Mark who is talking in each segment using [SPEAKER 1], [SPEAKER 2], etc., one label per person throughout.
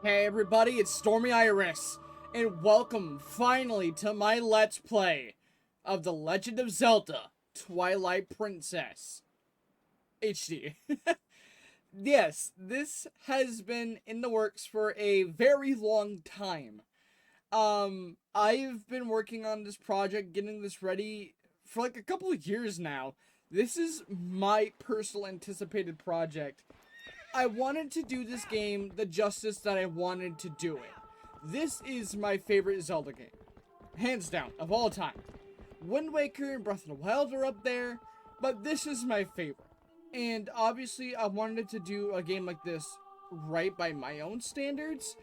[SPEAKER 1] Hey everybody, it's Stormy Iris, and welcome finally to my Let's Play of The Legend of Zelda, Twilight Princess HD. Yes, this has been in the works for a very long time. I've been working on this project, getting this ready for like a couple of years now. This is my personal anticipated project. I wanted to do this game the justice that I wanted to do it. This is my favorite Zelda game. Hands down, of all time. Wind Waker and Breath of the Wild are up there, but this is my favorite. And obviously I wanted to do a game like this right by my own standards.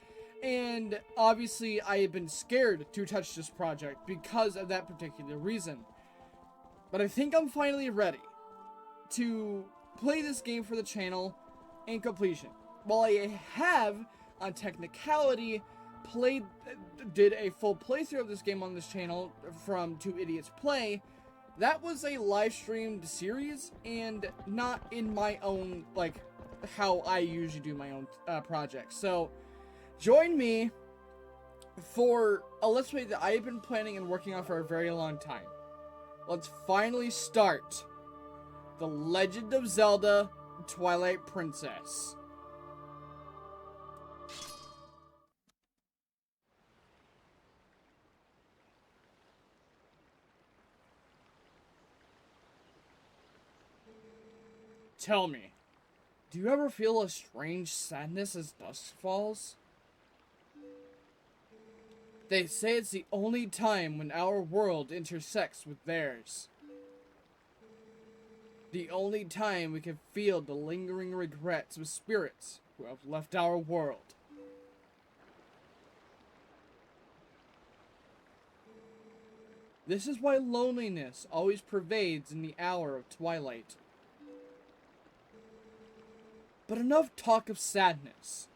[SPEAKER 1] And obviously I have been scared to touch this project because of that particular reason. But I think I'm finally ready to play this game for the channel and completion. While I have, on technicality, did a full playthrough of this game on this channel from Two Idiots Play, that was a live streamed series and not in my own, like, how I usually do my own projects. So, join me for a Let's Play that I have been planning and working on for a very long time. Let's finally start The Legend of Zelda Twilight Princess. Tell me, do you ever feel a strange sadness as dusk falls? They say it's the only time when our world intersects with theirs. The only time we can feel the lingering regrets of spirits who have left our world. This is why loneliness always pervades in the hour of twilight. But enough talk of sadness.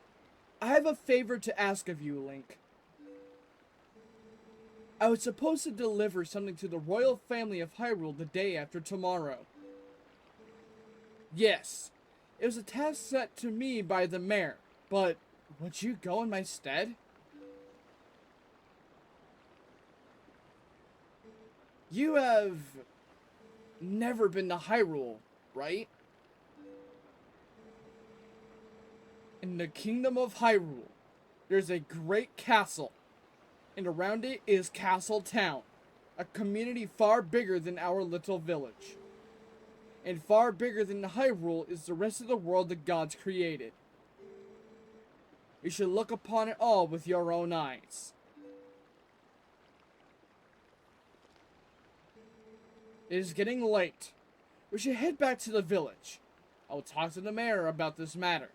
[SPEAKER 1] I have a favor to ask of you, Link. I was supposed to deliver something to the royal family of Hyrule the day after tomorrow. Yes, it was a task set to me by the mayor, but would you go in my stead? You have never been to Hyrule, right? In the kingdom of Hyrule, there's a great castle, and around it is Castle Town, a community far bigger than our little village. And far bigger than Hyrule is the rest of the world the gods created. You should look upon it all with your own eyes. It is getting late. We should head back to the village. I will talk to the mayor about this matter.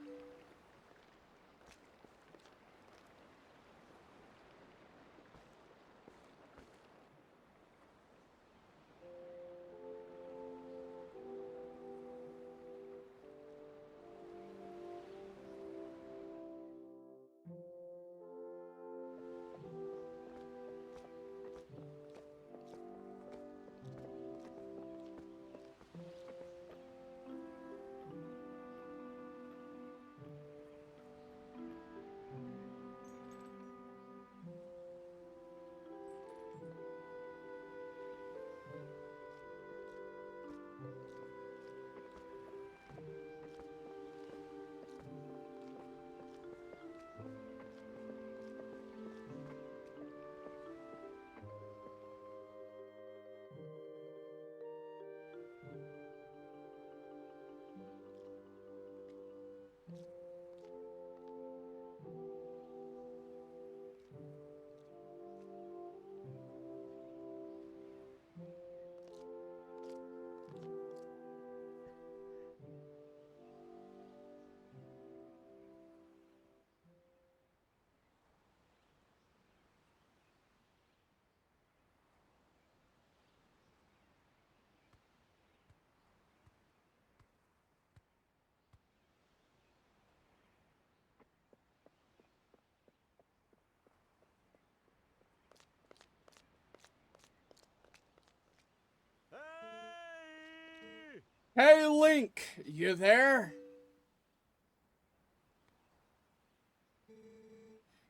[SPEAKER 1] Hey, Link! You there?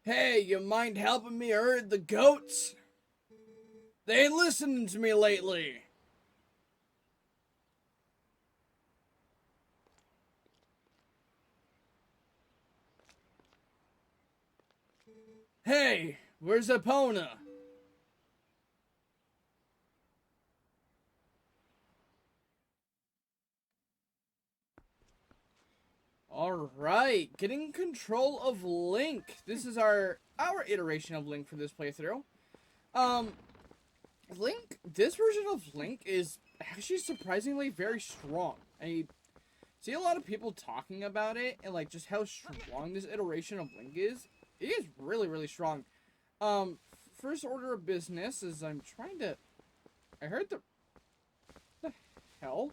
[SPEAKER 1] Hey, you mind helping me herd the goats? They ain't listening to me lately. Hey, where's Epona? Alright, getting control of Link. This is our iteration of Link for this playthrough. Link, this version of Link is actually surprisingly very strong. I see a lot of people talking about it and like just how strong this iteration of Link is. It is really, really strong. First order of business is I heard the hell?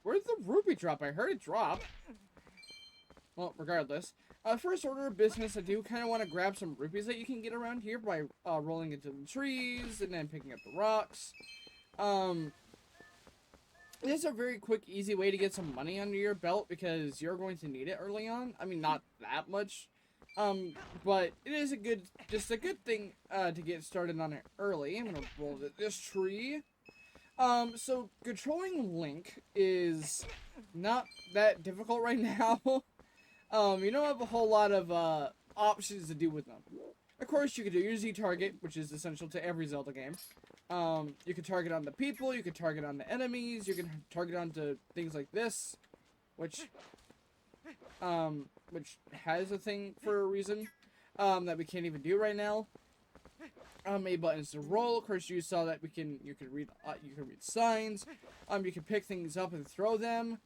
[SPEAKER 1] Where'd the rupee drop? I heard it drop. Well, regardless. First order of business, I do kind of want to grab some rupees that you can get around here by rolling into the trees and then picking up the rocks. It's a very quick, easy way to get some money under your belt because you're going to need it early on. I mean, not that much. But it is just a good thing to get started on it early. I'm gonna roll this tree. So controlling Link is not that difficult right now. You don't have a whole lot of options to do with them. Of course, you could do your Z target, which is essential to every Zelda game. You can target on the people, you can target on the enemies, you can target onto things like this, which has a thing for a reason, that we can't even do right now. A buttons to roll. Of course, you saw that you can read signs. You can pick things up and throw them.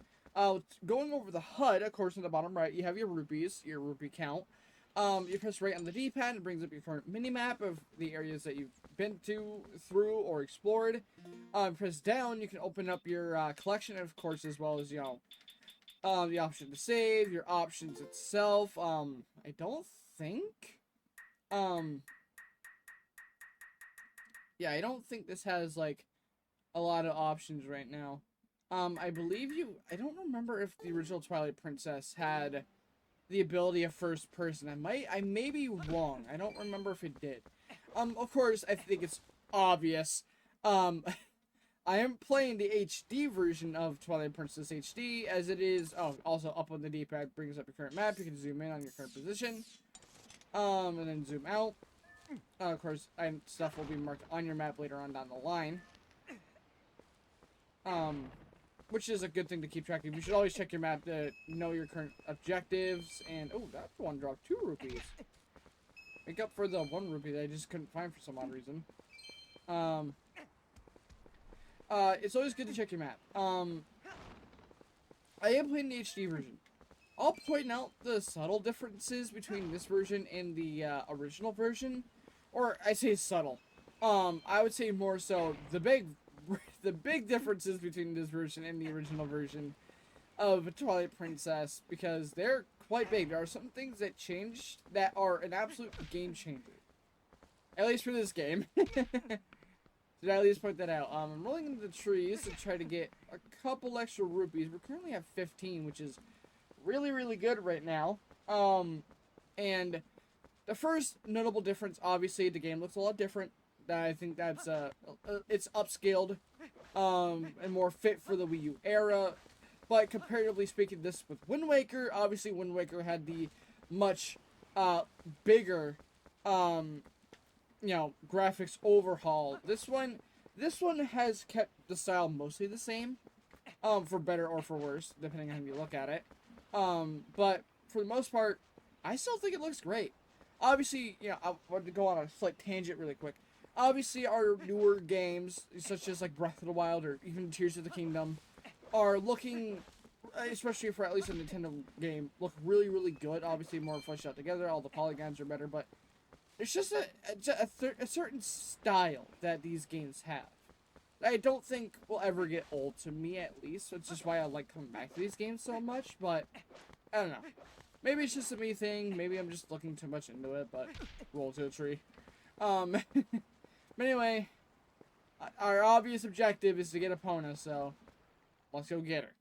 [SPEAKER 1] Going over the HUD, of course, in the bottom right, you have your rupees, your rupee count. You press right on the D-pad, it brings up your current mini-map of the areas that you've been through, or explored. Press down, you can open up your collection, of course, as well as, the option to save, your options itself. I don't think, yeah, I don't think this has, like, a lot of options right now. I believe I don't remember if the original Twilight Princess had the ability of first person. I may be wrong. I don't remember if it did. Of course, I think it's obvious. I am playing the HD version of Twilight Princess HD, as it is, also up on the D-pad brings up your current map. You can zoom in on your current position, and then zoom out. Of course, stuff will be marked on your map later on down the line. Which is a good thing to keep track of. You should always check your map to know your current objectives. And, oh, that one dropped 2 rupees. Make up for the 1 rupee that I just couldn't find for some odd reason. It's always good to check your map. I am playing the HD version. I'll point out the subtle differences between this version and the original version. Or, I say subtle. I would say more so the big differences between this version and the original version of Twilight Princess, because they're quite big. There are some things that changed that are an absolute game changer. At least for this game. Did I at least point that out? I'm rolling into the trees to try to get a couple extra rupees. We currently have 15, which is really, really good right now. And the first notable difference, obviously, the game looks a lot different. I think that's it's upscaled and more fit for the Wii U era. But comparatively speaking, this with Wind Waker, obviously Wind Waker had the much bigger graphics overhaul. This one has kept the style mostly the same, for better or for worse, depending on how you look at it. But for the most part, I still think it looks great. Obviously, I want to go on a slight tangent really quick. Obviously, our newer games, such as like Breath of the Wild or even Tears of the Kingdom, are looking, especially for at least a Nintendo game, look really, really good. Obviously, more fleshed out together. All the polygons are better, but it's just a certain style that these games have. I don't think will ever get old, to me at least. Which is why I like coming back to these games so much. But I don't know. Maybe it's just a me thing. Maybe I'm just looking too much into it. But roll to a tree. But anyway, our obvious objective is to get Epona, so let's go get her.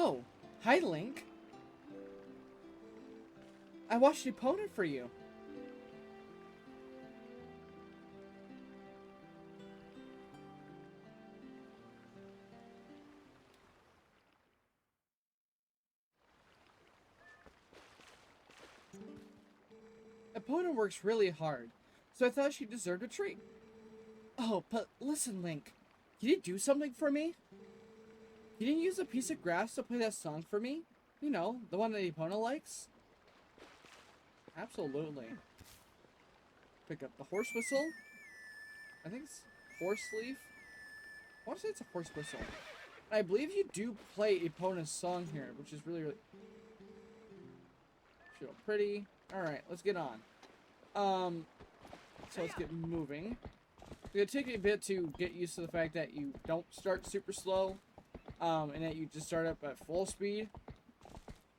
[SPEAKER 1] Oh, hi, Link. I watched the opponent for you. Opponent works really hard, so I thought she deserved a treat. Oh, but listen, Link. Can you do something for me? Can you use a piece of grass to play that song for me? You know, the one that the opponent likes? Absolutely. Pick up the horse whistle. I think it's horse leaf. I want to say it's a horse whistle. I believe you do play opponent's song here, which is really, really... Feel pretty. Alright, let's get on. So let's get moving. It's gonna take a bit to get used to the fact that you don't start super slow, and that you just start up at full speed.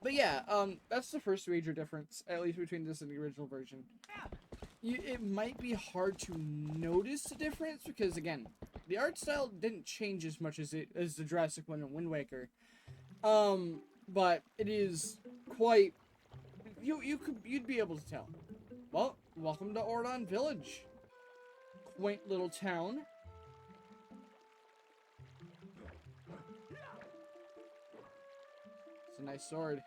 [SPEAKER 1] But yeah, that's the first major difference, at least between this and the original version. It might be hard to notice the difference because, again, the art style didn't change as much as the Jurassic one and Wind Waker. But it is quite... You'd be able to tell. Well, welcome to Ordon Village. Quaint little town. It's a nice sword.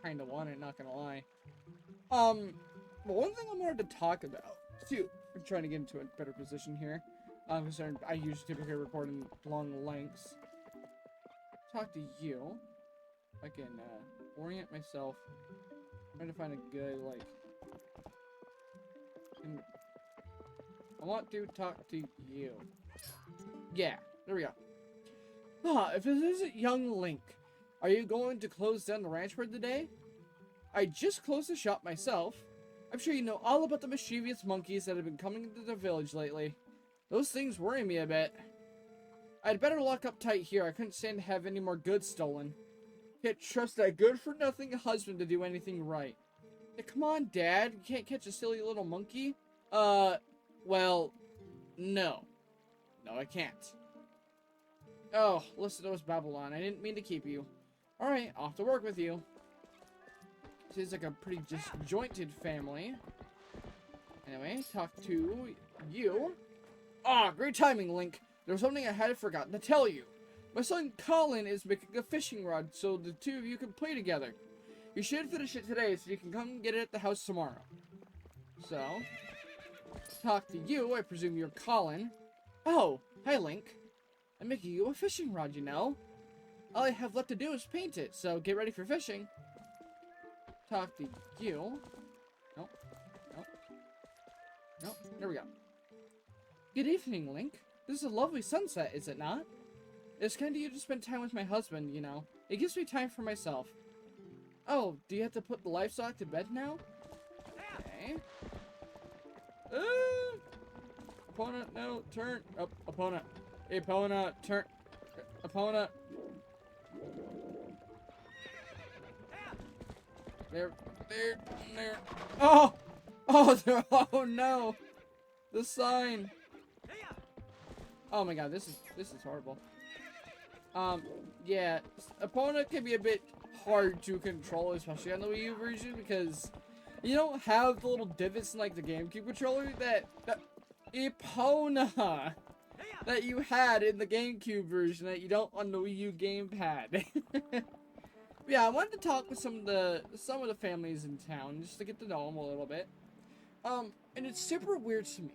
[SPEAKER 1] Kinda want it, not gonna lie. But one thing I wanted to talk about, too, I'm trying to get into a better position here. Concerned, I usually typically record in long lengths. Talk to you. I can orient myself. I'm trying to find a good, like... I want to talk to you. Yeah, there we go. Ah, if this isn't young Link, are you going to close down the ranch for the day? I just closed the shop myself. I'm sure you know all about the mischievous monkeys that have been coming into the village lately. Those things worry me a bit. I'd better lock up tight here. I couldn't stand to have any more goods stolen. Can't trust that good-for-nothing husband to do anything right. Yeah, come on, Dad. You can't catch a silly little monkey? Well, no. No, I can't. Oh, listen to us, Babylon. I didn't mean to keep you. Alright, off to work with you. Seems like a pretty disjointed family. Anyway, talk to you. Ah, great timing, Link. There was something I had forgotten to tell you. My son Colin is making a fishing rod so the two of you can play together. You should finish it today so you can come get it at the house tomorrow. So, talk to you. I presume you're Colin. Oh, hi, Link. I'm making you a fishing rod, you know. All I have left to do is paint it, so get ready for fishing. Talk to you. Nope. Nope. Nope. There we go. Good evening, Link. This is a lovely sunset, is it not? It's kind of you to spend time with my husband, you know. It gives me time for myself. Oh, do you have to put the livestock to bed now? Okay. Opponent, no, turn. Oh, opponent. Opponent, turn. Opponent. There. Oh! Oh no! The sign! Oh my god, this is horrible. Yeah, opponent can be a bit hard to control, especially on the Wii U version, because you don't have the little divots in like the GameCube controller that Epona that you had in the GameCube version that you don't on the Wii U gamepad. Yeah, I wanted to talk with some of the families in town just to get to know them a little bit. And it's super weird to me.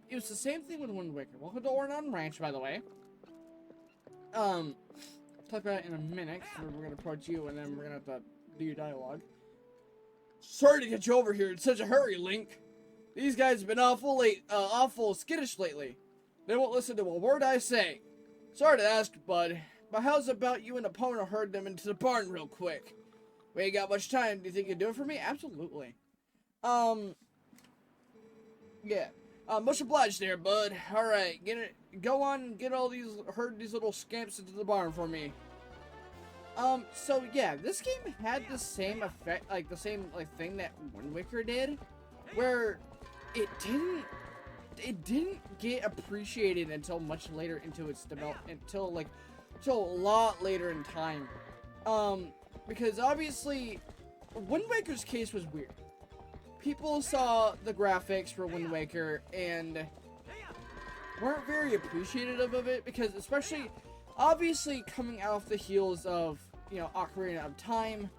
[SPEAKER 1] It was the same thing with Wind Waker. Welcome to Ordon Ranch, by the way. Talk about it in a minute, because we're gonna approach you, and then we're gonna have to do your dialogue. Sorry to get you over here in such a hurry, Link. These guys have been awful skittish lately. They won't listen to a word I say. Sorry to ask, bud, but how's about you and Epona herd them into the barn real quick? We ain't got much time. Do you think you'd do it for me? Absolutely. Yeah. Much obliged there, bud. Alright, go on, herd these little scamps into the barn for me. So yeah, this game had the same effect, like the same thing that Wind Waker did, where it didn't get appreciated until much later into its development, until like to a lot later in time. Because obviously, Wind Waker's case was weird. People saw the graphics for Wind Waker and weren't very appreciative of it, because especially, obviously, coming off the heels of, you know, Ocarina of Time,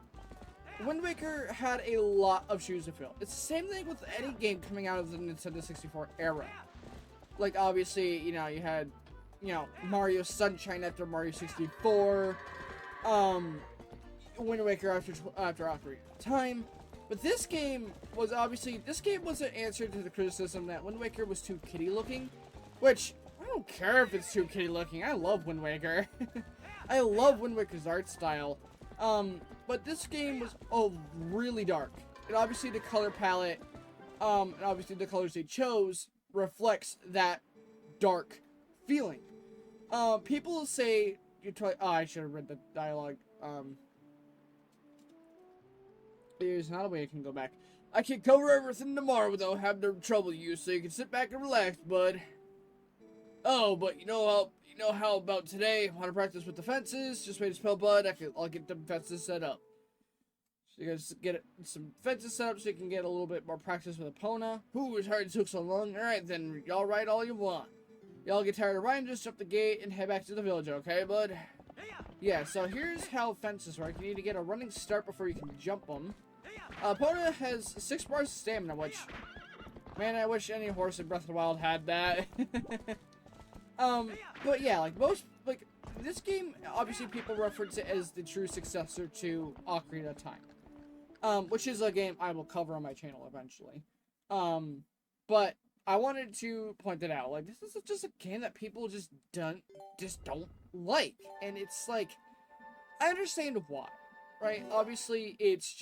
[SPEAKER 1] Wind Waker had a lot of shoes to fill. It's the same thing with any game coming out of the Nintendo 64 era. Like, obviously, you know, you had, you know, Mario Sunshine after Mario 64, Wind Waker after Ocarina of Time. But this game was an answer to the criticism that Wind Waker was too kiddie looking, which, I don't care if it's too kiddie looking. I love Wind Waker. I love Wind Waker's art style. But this game was, really dark. And obviously the color palette, and obviously the colors they chose reflects that dark feeling. People say, I should have read the dialogue. There's not a way I can go back. I can cover everything tomorrow without having to trouble you, so you can sit back and relax, bud. Oh, but you know how about today? Want to practice with the fences? Just wait to spell bud. I'll get the fences set up. So you guys get some fences set up so you can get a little bit more practice with Epona. Ooh, it's hard it took so long. Alright then, y'all ride all you want. Y'all get tired of riding, just jump the gate and head back to the village, okay, bud? Yeah, so here's how fences work. You need to get a running start before you can jump them. Epona has 6 bars of stamina, which, man, I wish any horse in Breath of the Wild had that. But yeah, this game, obviously people reference it as the true successor to Ocarina of Time. Which is a game I will cover on my channel eventually. But I wanted to point that out. Like, this is just a game that people just don't like. And it's like, I understand why, right? Obviously, it's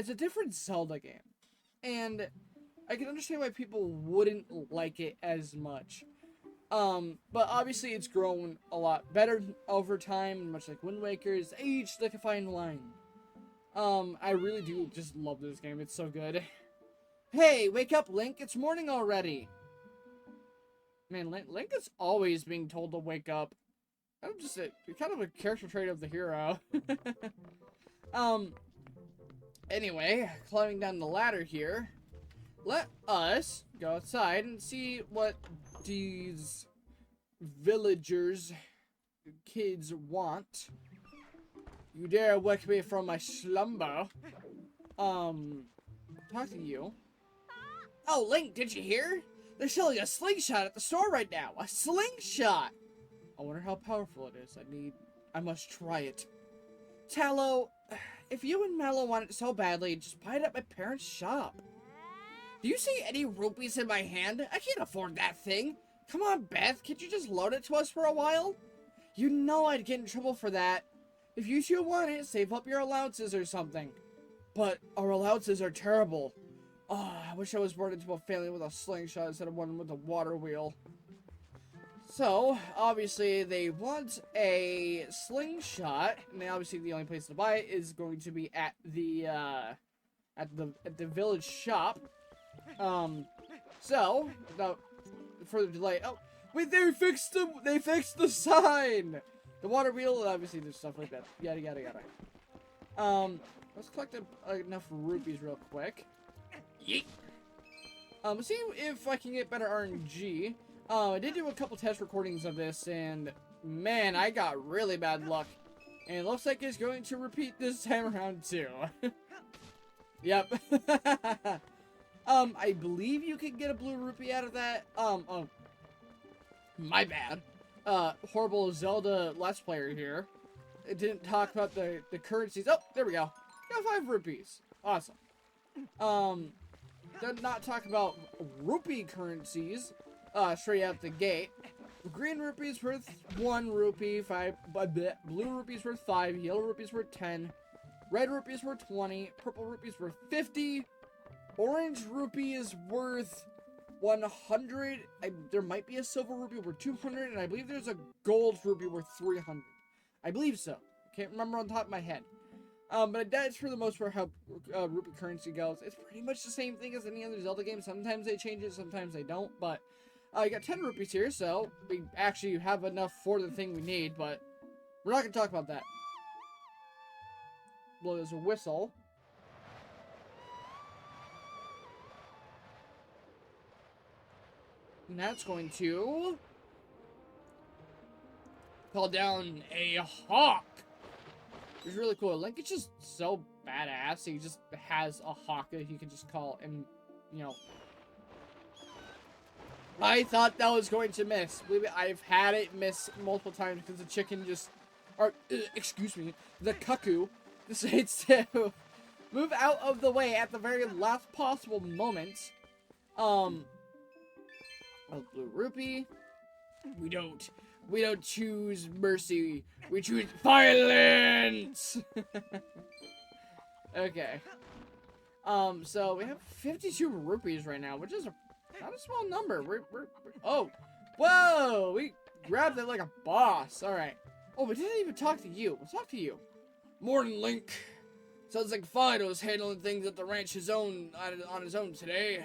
[SPEAKER 1] a different Zelda game. And I can understand why people wouldn't like it as much. But obviously it's grown a lot better over time, much like Wind Waker's aged like a fine wine. I really do just love this game. It's so good. Hey, wake up, Link. It's morning already. Man, Link is always being told to wake up. I'm just kind of a character trait of the hero. Anyway, climbing down the ladder here. Let us go outside and see what these villagers, kids want. You dare wake me from my slumber. Talk to you. Oh, Link, did you hear? They're selling a slingshot at the store right now. A slingshot! I wonder how powerful it is. I must try it. Tallow, if you and Mallow want it so badly, just buy it at my parents' shop. Do you see any rupees in my hand? I can't afford that thing. Come on, Beth, can't you just loan it to us for a while? You know I'd get in trouble for that. If you two want it, save up your allowances or something. But our allowances are terrible. Oh, I wish I was born into a family with a slingshot instead of one with a water wheel. So, obviously, they want a slingshot, and obviously the only place to buy it is going to be at the village shop. So, without further delay, oh, wait, they fixed the sign! The water wheel, and obviously there's stuff like that. Yada, yada, yada. Let's collect enough rupees real quick. Yeet! Let's see if I can get better RNG. I did do a couple test recordings of this, and man, I got really bad luck. And it looks like it's going to repeat this time around, too. Yep. I believe you can get a blue rupee out of that. My bad. Horrible Zelda Let's Player here. It didn't talk about the currencies. Oh, there we go. Got 5 rupees. Awesome. Did not talk about rupee currencies. Straight out the gate. Green rupees worth 1 rupee, blue rupees worth 5, yellow rupees worth 10, red rupees worth 20, purple rupees worth 50, orange rupee is worth 100, there might be a silver rupee worth 200, and I believe there's a gold rupee worth 300. I believe so. Can't remember on top of my head. But that's for the most part how rupee currency goes. It's pretty much the same thing as any other Zelda game. Sometimes they change it, sometimes they don't, but You got 10 rupees here, so we actually have enough for the thing we need, but we're not going to talk about that. Well, there's a whistle. And that's going to call down a hawk. It's really cool. Link is just so badass. He just has a hawk that he can just call and, you know. I thought that was going to miss. Believe it, I've had it miss multiple times because the chicken just, or, excuse me, the cuckoo decides to move out of the way at the very last possible moment. A blue rupee. We don't choose mercy. We choose violence. Okay. So we have 52 rupees right now, which is not a small number. Oh, whoa! We grabbed it like a boss. All right. Oh, we didn't even talk to you. We'll talk to you. Morning, Link. Sounds like Fido's handling things at the ranch on his own today.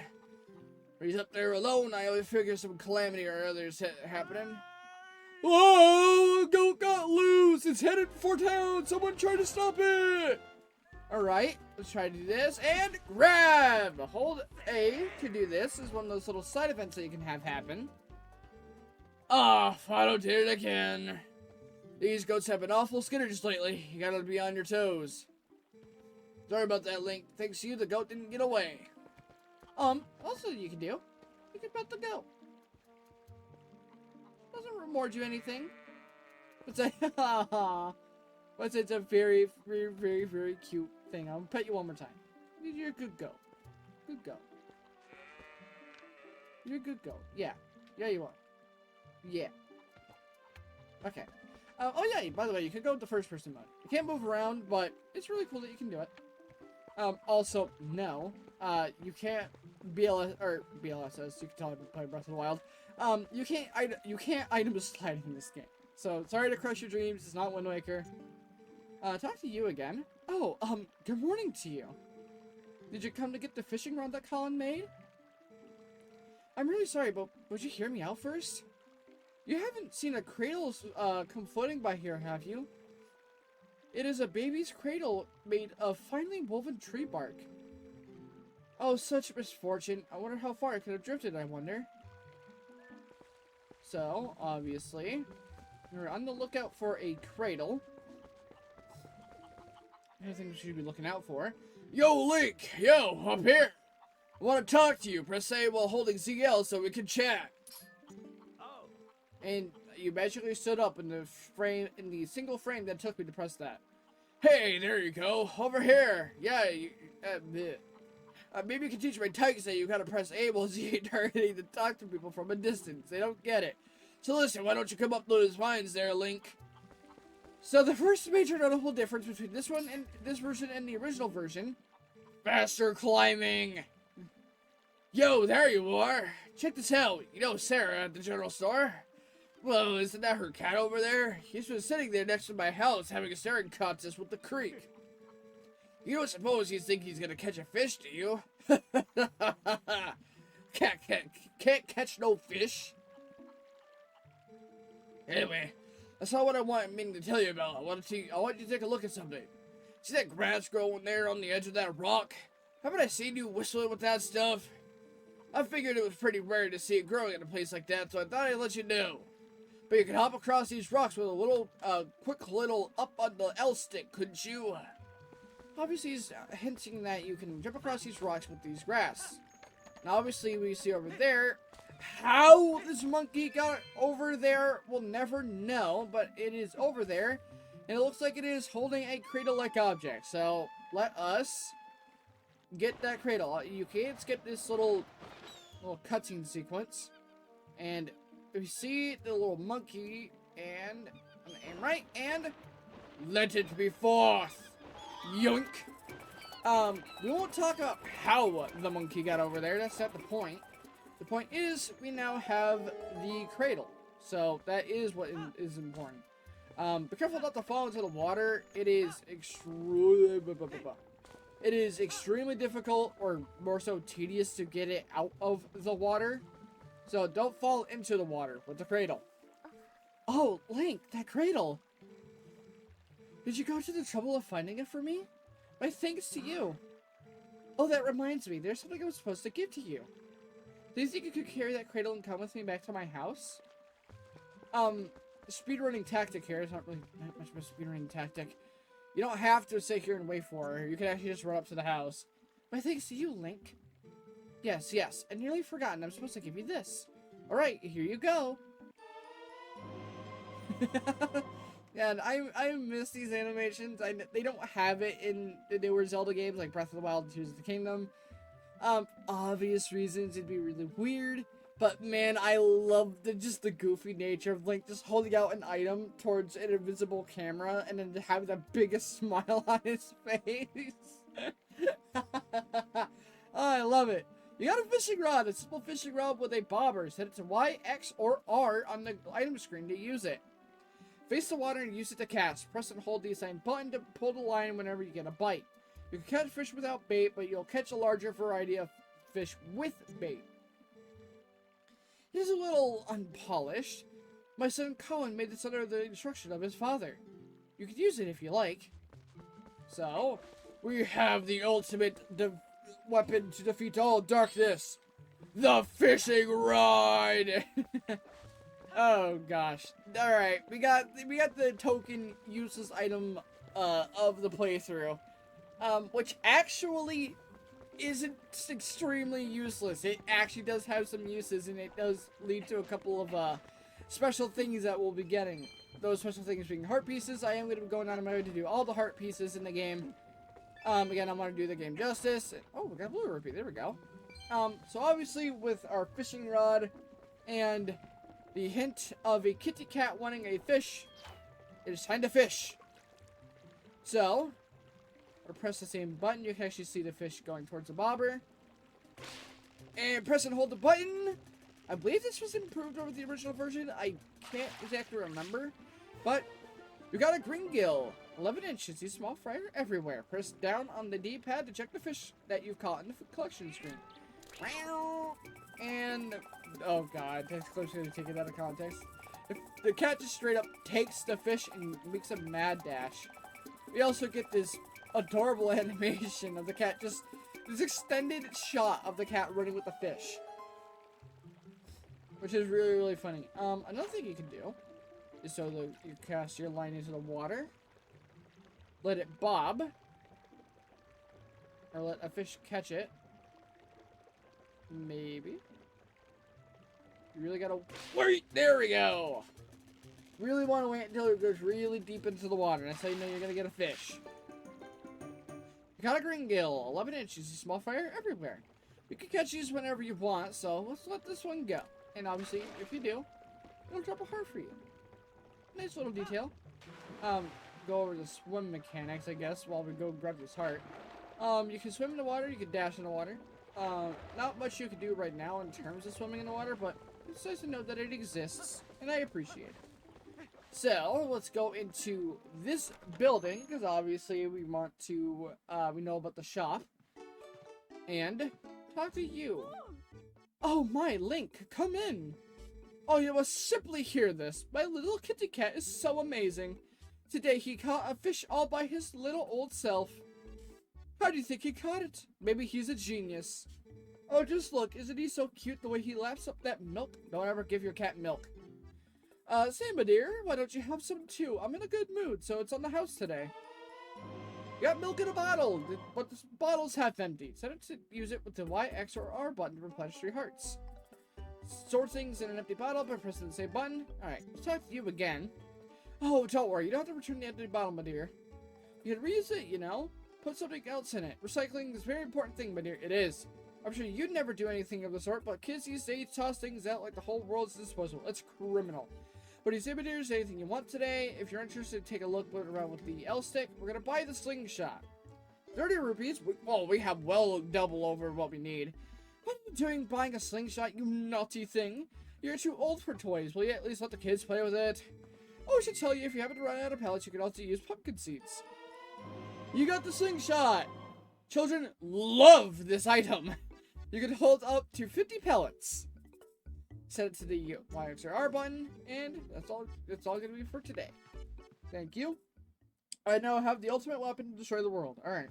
[SPEAKER 1] When he's up there alone, I always figure some calamity or other's happening. Whoa! The goat got loose! It's headed for town! Someone try to stop it! Alright, let's try to do this. And grab! Hold A to do this. This is one of those little side events that you can have happen. Ah, Fido did it again. These goats have been awful skitters lately. You gotta be on your toes. Sorry about that, Link. Thanks to you, the goat didn't get away. Also you can do. You can pet the goat. Doesn't reward you anything. It's a very, very, very, very cute thing. I'll pet you one more time. You're a good goat. Good goat. You're a good goat. Yeah. Yeah, you are. Yeah. Okay. Oh yeah, by the way, you can go with the first person mode. You can't move around, but it's really cool that you can do it. Also, no. You can't BLSS, you can tell I play Breath of the Wild. You can't item slide in this game. So, sorry to crush your dreams, it's not Wind Waker. Talk to you again. Oh, good morning to you. Did you come to get the fishing rod that Colin made? I'm really sorry, but would you hear me out first? You haven't seen a cradle, come floating by here, have you? It is a baby's cradle made of finely woven tree bark. Oh, such misfortune. I wonder how far it could have drifted, I wonder. So, obviously, we're on the lookout for a cradle. I think we should be looking out for. Yo, Link! Yo, up here! I want to talk to you. Press A while holding ZL so we can chat. Oh. And you magically stood up in the single frame that took me to press that. Hey, there you go. Over here. Yeah, maybe you can teach my tykes that you gotta press A while Z targeting to talk to people from a distance. They don't get it. So listen, why don't you come up those vines there, Link? So the first major notable difference between this one and this version and the original version, faster climbing. Yo, there you are. Check this out. You know Sarah at the general store? Well, isn't that her cat over there? He's been sitting there next to my house having a staring contest with the creek. You don't suppose you think he's gonna catch a fish, do you? Can't catch no fish. Anyway, that's not what I mean to tell you about. I want you to take a look at something. See that grass growing there on the edge of that rock? Haven't I seen you whistling with that stuff? I figured it was pretty rare to see it growing in a place like that, so I thought I'd let you know. But you can hop across these rocks with a little, quick little up on the L stick, couldn't you? Obviously, he's hinting that you can jump across these rocks with these grass. Now, obviously, we see over there, how this monkey got over there, we'll never know, but it is over there, and it looks like it is holding a cradle-like object. So, let us get that cradle. You can skip this little cutscene sequence, and we see the little monkey, and aim right, and let it be forth. Yoink. We won't talk about how the monkey got over there. That's not the point. The point is, we now have the cradle. So, that is what is important. Be careful not to fall into the water. It is extremely difficult, or more so tedious, to get it out of the water. So don't fall into the water with the cradle. Oh, Link, that cradle. Did you go to the trouble of finding it for me? My thanks to you. Oh, that reminds me. There's something I was supposed to give to you. Do you think you could carry that cradle and come with me back to my house? Speedrunning tactic here. It's not really much of a speedrunning tactic. You don't have to sit here and wait for her. You can actually just run up to the house. My thanks to you, Link. Yes, yes. I nearly forgotten. I'm supposed to give you this. Alright, here you go. Yeah, and I miss these animations. They don't have it in the newer Zelda games like Breath of the Wild and Tears of the Kingdom. Obvious reasons, it'd be really weird. But man, I love just the goofy nature of Link just holding out an item towards an invisible camera and then having the biggest smile on his face. Oh, I love it. You got a fishing rod, a simple fishing rod with a bobber. Set it to Y, X, or R on the item screen to use it. Face the water and use it to cast. Press and hold the assigned button to pull the line whenever you get a bite. You can catch fish without bait, but you'll catch a larger variety of fish with bait. It is a little unpolished. My son Colin made this under the instruction of his father. You could use it if you like. So, we have the ultimate weapon to defeat all darkness. The fishing rod! Oh gosh. Alright, we got the token useless item of the playthrough. Which actually isn't extremely useless. It actually does have some uses, and it does lead to a couple of special things that we'll be getting. Those special things being heart pieces. I am going to be going out of my way to do all the heart pieces in the game. Again, I'm going to do the game justice. Oh, we got a blue rupee. There we go. So obviously with our fishing rod and the hint of a kitty cat wanting a fish, it is time to fish. So, or press the same button, you can actually see the fish going towards the bobber. And press and hold the button. I believe this was improved over the original version. I can't exactly remember. But you got a green gill. 11 inches. See small fry everywhere. Press down on the D-pad to check the fish that you've caught in the collection screen. And, oh god, that's closer to take it out of context. The cat just straight up takes the fish and makes a mad dash. We also get this adorable animation of the cat, just this extended shot of the cat running with the fish, which is really, really funny. Another thing you can do is so that you cast your line into the water, let it bob, or let a fish catch it. Maybe. You really gotta wait. There we go. Really want to wait until it goes really deep into the water. That's how you know you're gonna get a fish. You got a green gill, 11 inches, small fire everywhere. You can catch these whenever you want, so let's let this one go. And obviously, if you do, it'll drop a heart for you. Nice little detail. Go over the swim mechanics, I guess, while we go grab this heart. You can swim in the water, you can dash in the water. Not much you can do right now in terms of swimming in the water, but it's nice to know that it exists, and I appreciate it. So, let's go into this building, because obviously we want to, we know about the shop, and talk to you. Oh my, Link, come in. Oh, you must simply hear this. My little kitty cat is so amazing. Today he caught a fish all by his little old self. How do you think he caught it? Maybe he's a genius. Oh, just look, isn't he so cute the way he laps up that milk? Don't ever give your cat milk. Say, my dear, why don't you have some too? I'm in a good mood, so it's on the house today. You got milk in a bottle, but the bottle's half empty. Set it to use it with the Y, X, or R button to replenish 3 hearts. Store things in an empty bottle by pressing the same button. Alright, let's talk to you again. Oh, don't worry, you don't have to return the empty bottle, my dear. You can reuse it, you know? Put something else in it. Recycling is a very important thing, my dear. It is. I'm sure you'd never do anything of the sort, but kids these days toss things out like the whole world's disposal. It's criminal. But you say, my dear, is there anything you want today? If you're interested, take a look around with the L stick. We're gonna buy the slingshot. 30 rupees? Well, we have well double over what we need. What are you doing buying a slingshot, you naughty thing? You're too old for toys. Will you at least let the kids play with it? Oh, I should tell you, if you happen to run out of pellets, you can also use pumpkin seeds. You got the slingshot! Children love this item. You can hold up to 50 pellets. set it to the Y, X, or R button, and that's all gonna be for today. Thank you. I now have the ultimate weapon to destroy the world. Alright.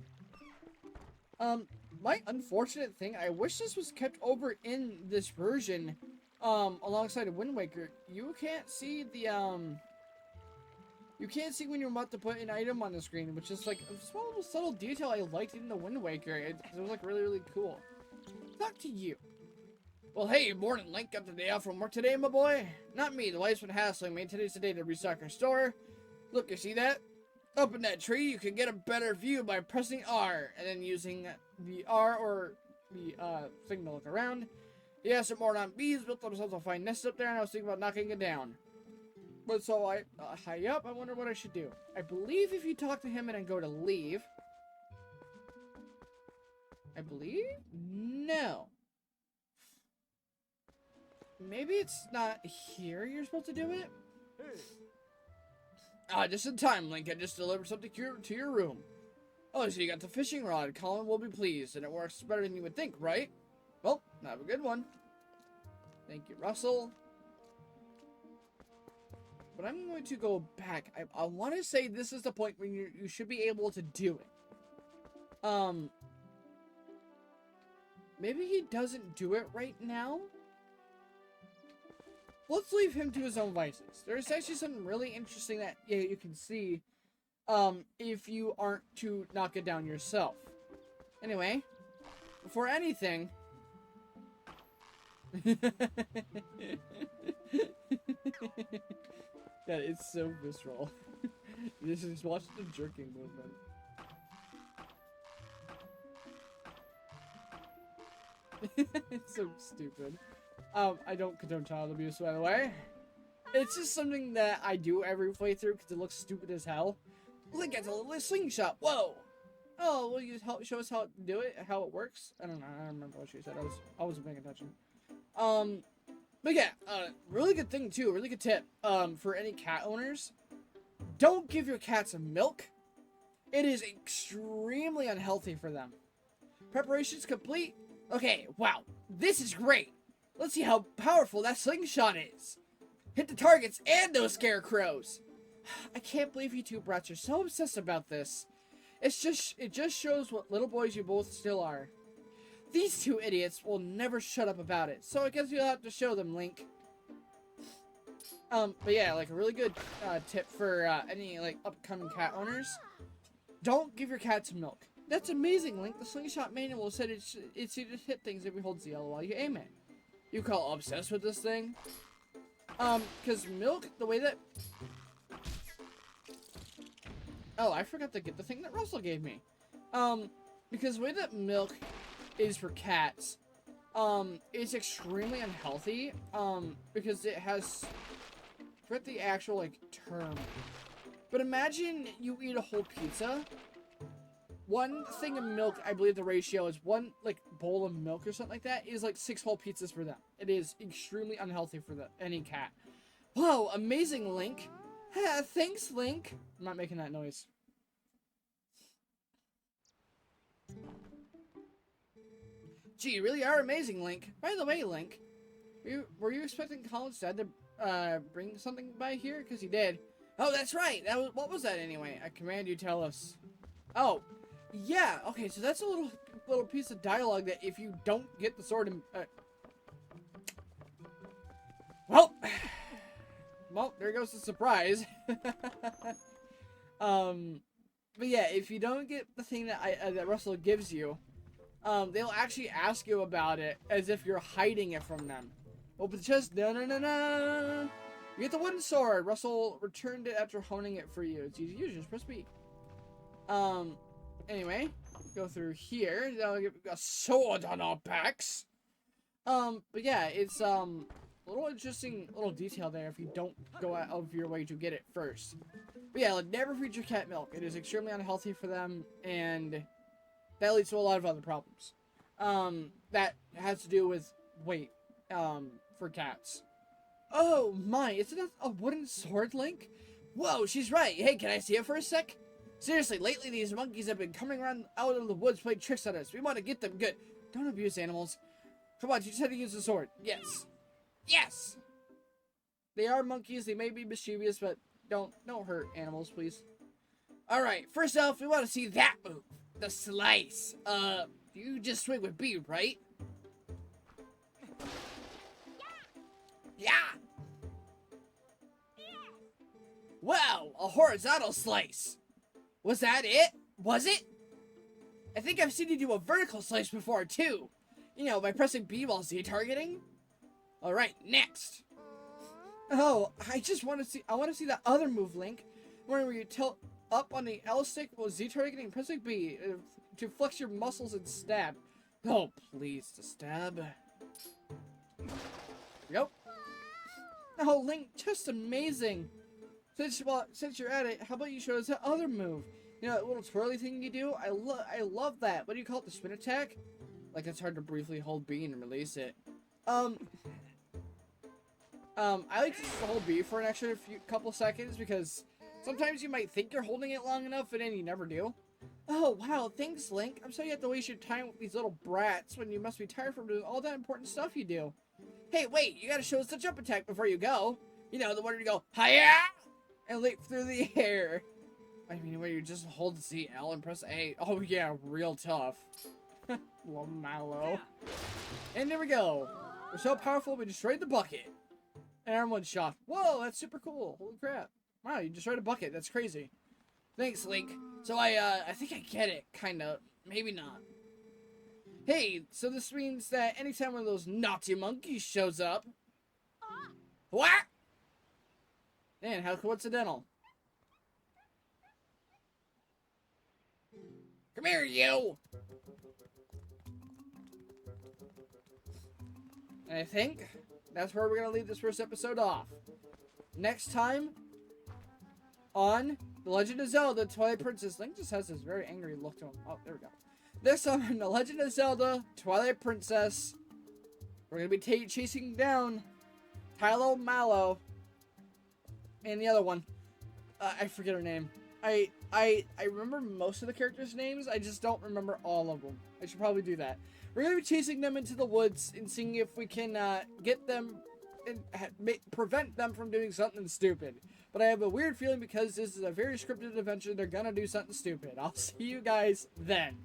[SPEAKER 1] My unfortunate thing, I wish this was kept over in this version, alongside of Wind Waker. You can't see the, you can't see when you're about to put an item on the screen, which is like a small little subtle detail I liked in the Wind Waker. It was like really, really cool. Talk to you. Well, hey, morning, Link. Got the day off from work today, my boy? Not me. The wife's been hassling me. Today's the day to restock her store. Look, you see that? Up in that tree, you can get a better view by pressing R, and then using the R or the thing to look around. He has some Ordon bees, built themselves a fine nest up there, and I was thinking about knocking it down. But so I, high up, I wonder what I should do. I believe if you talk to him and then go to leave. I believe? No. Maybe it's not here you're supposed to do it? Ah, just in time, Link. I just delivered something to your room. Oh, so you got the fishing rod. Colin will be pleased, and it works better than you would think, right? Well, have a good one. Thank you, Russell. But I'm going to go back. I want to say this is the point when you should be able to do it. Maybe he doesn't do it right now? Let's leave him to his own vices. There's actually something really interesting that you can see if you aren't to knock it down yourself. Anyway, before anything... That is so visceral. You just watch the jerking movement. It's so stupid. I don't condone child abuse, by the way. It's just something that I do every playthrough because it looks stupid as hell. Link gets a little slingshot. Whoa! Oh, will you show us how to do it? How it works? I don't know. I don't remember what she said. I wasn't paying attention. But yeah, really good thing too. Really good tip. For any cat owners, don't give your cats milk. It is extremely unhealthy for them. Preparations complete. Okay, wow, this is great. Let's see how powerful that slingshot is. Hit the targets and those scarecrows. I can't believe you two brats are so obsessed about this. It just shows what little boys you both still are. These two idiots will never shut up about it, so I guess you'll have to show them, Link. But yeah, like a really good tip for any like upcoming cat owners. Don't give your cats milk. That's amazing, Link. The slingshot manual said it's easy to hit things if you hold ZL while you aim it. You call obsessed with this thing? Because milk, the way that... Oh, I forgot to get the thing that Russell gave me. Because the way that milk is for cats, it's extremely unhealthy, because it has... I forget the actual, like, term. But imagine you eat a whole pizza. One thing of milk, I believe the ratio is one, like, bowl of milk or something like that is like 6 whole pizzas for them. It is extremely unhealthy for any cat. Whoa, amazing, Link. Thanks, Link. I'm not making that noise. Gee, you really are amazing, Link. By the way, Link, were you expecting Colin's dad to bring something by here? Because he did. Oh, that's right. What was that anyway? I command you tell us. Oh. Yeah, okay, so that's a little piece of dialogue that if you don't get the sword and, well, there goes the surprise. But yeah, if you don't get the thing that Russell gives you, they'll actually ask you about it as if you're hiding it from them. Open the chest, no. You get the wooden sword. Russell returned it after honing it for you. It's easy to use, just press B. Anyway, go through here. That'll get a sword on our backs. But yeah, it's a little interesting little detail there if you don't go out of your way to get it first. But yeah, like, never feed your cat milk. It is extremely unhealthy for them, and that leads to a lot of other problems. That has to do with weight, for cats. Oh my, isn't that a wooden sword, Link? Whoa, she's right. Hey, can I see it for a sec? Seriously, lately these monkeys have been coming around out of the woods playing tricks on us. We want to get them good. Don't abuse animals. Come on, you just had to use the sword. Yes. Yes! They are monkeys. They may be mischievous, but don't hurt animals, please. Alright, first off, we want to see that move. The slice. You just swing with B, right? Yeah! Wow, a horizontal slice. Was that it? Was it? I think I've seen you do a vertical slice before, too. You know, by pressing B while Z targeting. Alright, next. Oh, I want to see that other move, Link. Where you tilt up on the L stick while Z targeting and pressing B to flex your muscles and stab. Oh, please, to stab. Yep. Oh, Link, just amazing. Since you're at it, how about you show us that other move? You know, that little twirly thing you do? I love that. What do you call it? The spin attack? Like, it's hard to briefly hold B and release it. I like to hold B for an extra couple seconds because sometimes you might think you're holding it long enough and then you never do. Oh, wow, thanks, Link. I'm sorry you have to waste your time with these little brats when you must be tired from doing all that important stuff you do. Hey, wait, you gotta show us the jump attack before you go. You know, the one where you go, hiya! And leap through the air. I mean, where you just hold Z, L, and press A. Oh, yeah, real tough. Little Mallow. And there we go. We're so powerful, we destroyed the bucket. And everyone's shocked. Whoa, that's super cool. Holy crap. Wow, you destroyed a bucket. That's crazy. Thanks, Link. So I think I get it, kinda. Maybe not. Hey, so this means that anytime one of those naughty monkeys shows up... What? Man, how coincidental. Come here, you! And I think that's where we're going to leave this first episode off. Next time, on The Legend of Zelda, Twilight Princess. Link just has this very angry look to him. Oh, there we go. This time, on The Legend of Zelda, Twilight Princess, we're going to be chasing down Tylo Mallow and the other one. I forget her name. I remember most of the characters' names. I just don't remember all of them. I should probably do that. We're going to be chasing them into the woods and seeing if we can get them and prevent them from doing something stupid. But I have a weird feeling because this is a very scripted adventure, they're going to do something stupid. I'll see you guys then.